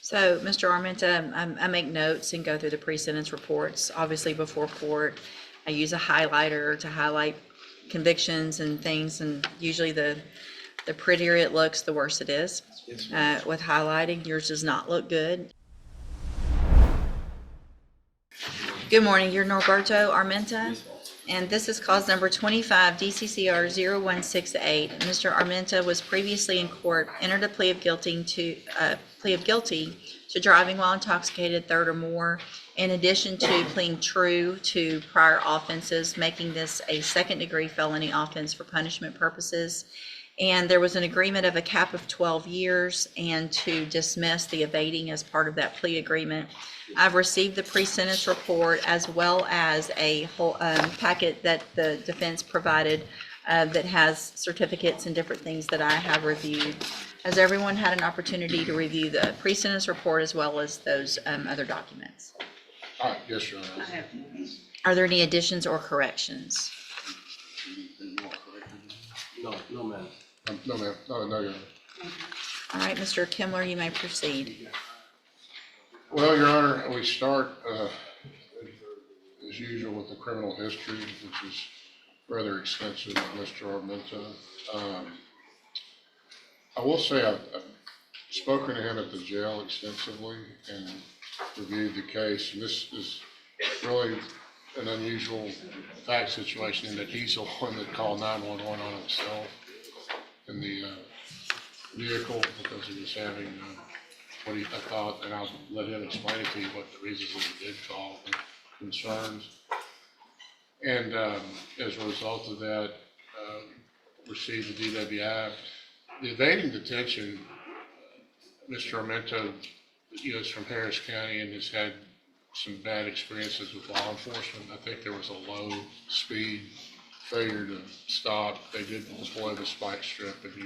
So, Mr. Armenta, I make notes and go through the pre-sentence reports, obviously before court. I use a highlighter to highlight convictions and things, and usually the prettier it looks, the worse it is. With highlighting, yours does not look good. Good morning, you're Norberto Armenta, and this is cause number 25 DCCR 0168. Mr. Armenta was previously in court, entered a plea of guilty to driving while intoxicated, third or more, in addition to pleading true to prior offenses, making this a second-degree felony offense for punishment purposes. And there was an agreement of a cap of 12 years and to dismiss the evading as part of that plea agreement. I've received the pre-sentence report as well as a whole packet that the defense provided that has certificates and different things that I have reviewed. Has everyone had an opportunity to review the pre-sentence report as well as those other documents? Yes, Your Honor. Are there any additions or corrections? No, ma'am. No, Your Honor. All right, Mr. Kimler, you may proceed. Well, Your Honor, we start as usual with the criminal history, which is rather extensive, Mr. Armenta. I will say I've spoken to him at the jail extensively and reviewed the case, and this is really an unusual fact situation in that he's the one that called 911 on himself in the vehicle because he was having what I thought, and I'll let him explain it to you what the reasons that he did call the concerns. And as a result of that, received the DWI. The evading detention, Mr. Armenta, is from Harris County and has had some bad experiences with law enforcement. I think there was a low speed failure to stop. They did deploy the spike strip, and he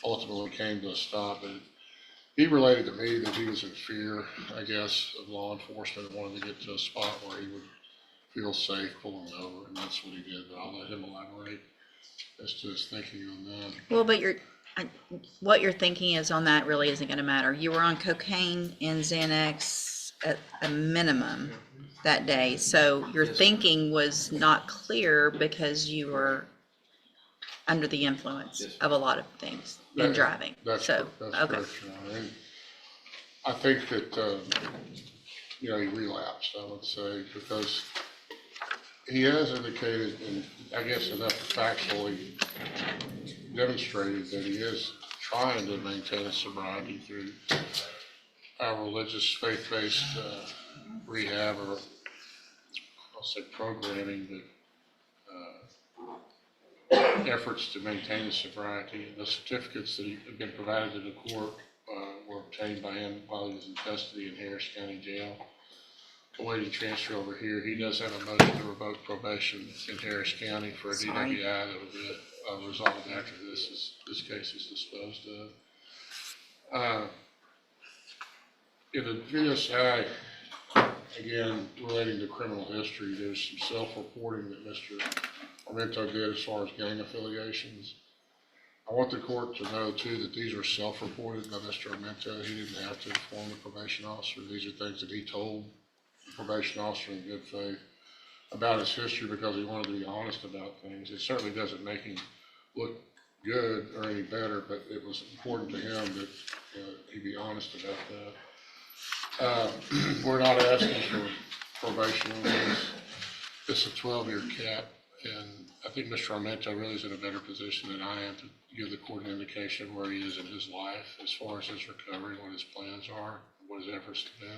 ultimately came to a stop. And he related to me that he was in fear, I guess, of law enforcement and wanted to get to a spot where he would feel safe pulling over, and that's what he did. But I'll let him elaborate as to his thinking on that. Well, but what you're thinking is on that really isn't going to matter. You were on cocaine and Xanax at a minimum that day, so your thinking was not clear because you were under the influence of a lot of things in driving. That's so correct, okay. Your Honor. And I think that he relapsed, I would say, because he has indicated, and I guess enough factually demonstrated that he is trying to maintain his sobriety through our religious faith-based rehab, or I'll say programming, but efforts to maintain his sobriety. The certificates that have been provided to the court were obtained by him while he was in custody in Harris County Jail, awaiting transfer over here. He does have a motion to revoke probation in Harris County for a DWI that will be resolved after this case is disposed of. In the VSI, again, relating to criminal history, there's some self-reporting that Mr. Armenta did as far as gang affiliations. I want the court to know too that these are self-reported by Mr. Armenta. He didn't have to inform the probation officer. These are things that he told the probation officer in good faith about his history because he wanted to be honest about things. It certainly doesn't make him look good or any better, but it was important to him that he be honest about that. We're not asking for probation on this. It's a 12-year cap, and I think Mr. Armenta really is in a better position than I am to give the court an indication of where he is in his life as far as his recovery, what his plans are, what his efforts have been.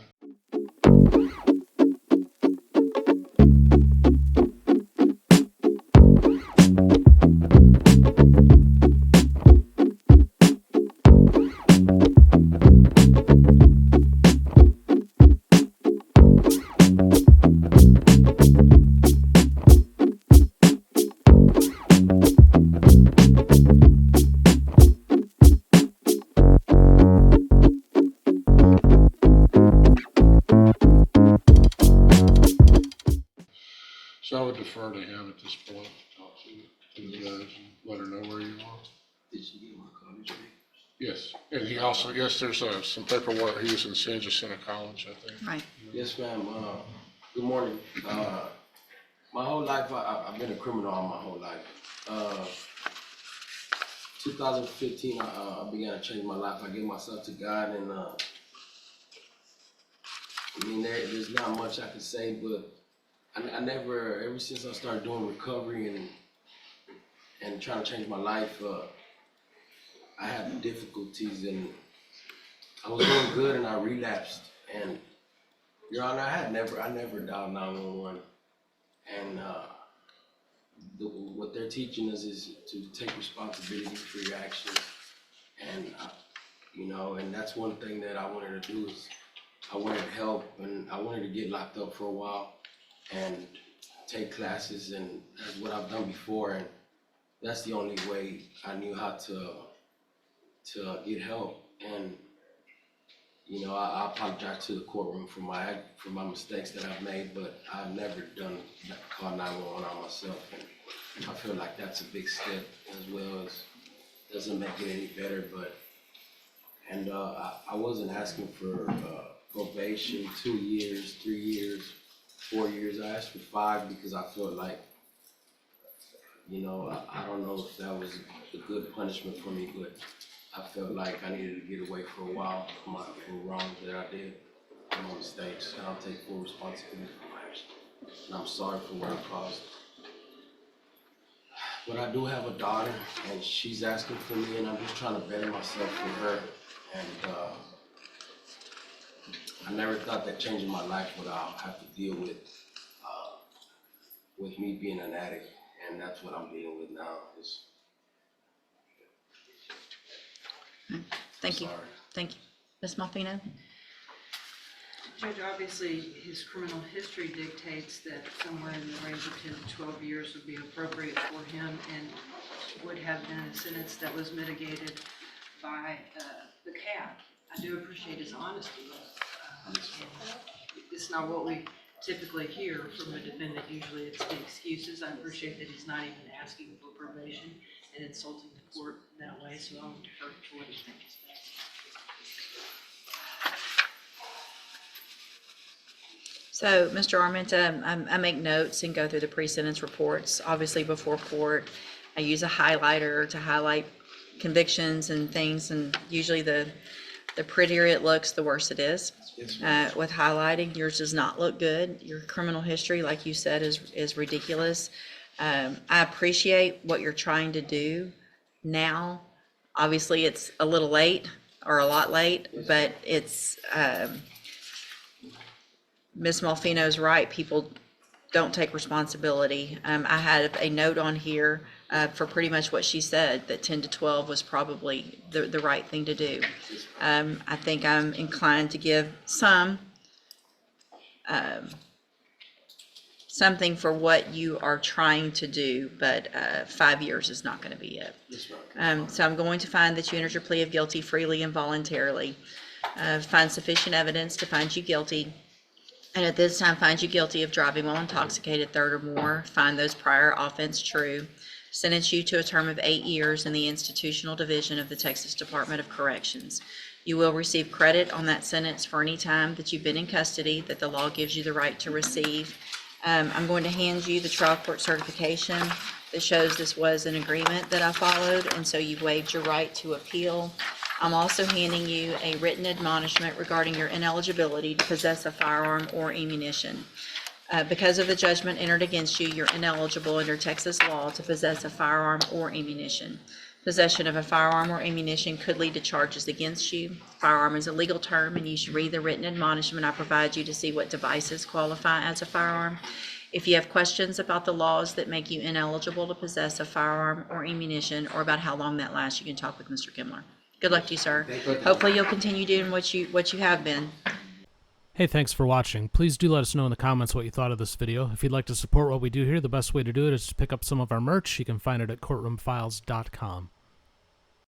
So I would defer to him at this point to talk to the judge and let her know where you are. Did she get my copies? Yes, and he also, yes, there's some paperwork, he was in San Jacinto College, I think. Right. Yes, ma'am. Good morning. My whole life, I've been a criminal all my whole life. 2015, I began to change my life. I gave myself to God, and I mean, there's not much I can say, but I never, ever since I started doing recovery and trying to change my life, I had difficulties, and I was doing good, and I relapsed. And Your Honor, I never dialed 911, and what they're teaching us is to take responsibility for your actions, and and that's one thing that I wanted to do is I wanted help, and I wanted to get locked up for a while and take classes, and that's what I've done before, and that's the only way I knew how to get help. And I apologize to the courtroom for my mistakes that I've made, but I've never called 911 on myself, and I feel like that's a big step as well. As doesn't make it any better, but I wasn't asking for probation, 2 years, 3 years, 4 years. I asked for 5 because I felt like, I don't know if that was a good punishment for me, but I felt like I needed to get away for a while from the wrongs that I did, my mistakes, and I'll take full responsibility for my actions. And I'm sorry for what I caused. But I do have a daughter, and she's asking for me, and I'm just trying to better myself for her. And I never thought that changing my life would have to deal with me being an addict, and that's what I'm dealing with now. Thank you. Sorry. Thank you. Ms. Malfino? Judge, obviously, his criminal history dictates that somewhere in the range of 10 to 12 years would be appropriate for him and would have been a sentence that was mitigated by the cap. I do appreciate his honesty. And it's not what we typically hear from a defendant. Usually it's the excuses. I appreciate that he's not even asking for probation and insulting the court in that way, so I'll defer to what he thinks is best. So, Mr. Armenta, I make notes and go through the pre-sentence reports. Obviously, before court, I use a highlighter to highlight convictions and things, and usually the prettier it looks, the worse it is. With highlighting, yours does not look good. Your criminal history, like you said, is ridiculous. I appreciate what you're trying to do now. Obviously, it's a little late or a lot late, but it's Ms. Malfino's right. People don't take responsibility. I had a note on here for pretty much what she said, that 10 to 12 was probably the right thing to do. I think I'm inclined to give something for what you are trying to do, but 5 years is not going to be it. So I'm going to find that you entered your plea of guilty freely and voluntarily. Find sufficient evidence to find you guilty. And at this time, find you guilty of driving while intoxicated, third or more. Find those prior offense true. Sentence you to a term of 8 years in the institutional division of the Texas Department of Corrections. You will receive credit on that sentence for any time that you've been in custody that the law gives you the right to receive. I'm going to hand you the trial court certification that shows this was an agreement that I followed, and so you waived your right to appeal. I'm also handing you a written admonishment regarding your ineligibility to possess a firearm or ammunition. Because of the judgment entered against you, you're ineligible under Texas law to possess a firearm or ammunition. Possession of a firearm or ammunition could lead to charges against you. Firearm is a legal term, and you should read the written admonishment I provide you to see what devices qualify as a firearm. If you have questions about the laws that make you ineligible to possess a firearm or ammunition, or about how long that lasts, you can talk with Mr. Kimler. Good luck to you, sir. Hopefully you'll continue doing what you have been. Hey, thanks for watching. Please do let us know in the comments what you thought of this video. If you'd like to support what we do here, the best way to do it is to pick up some of our merch. You can find it at courtroomfiles.com.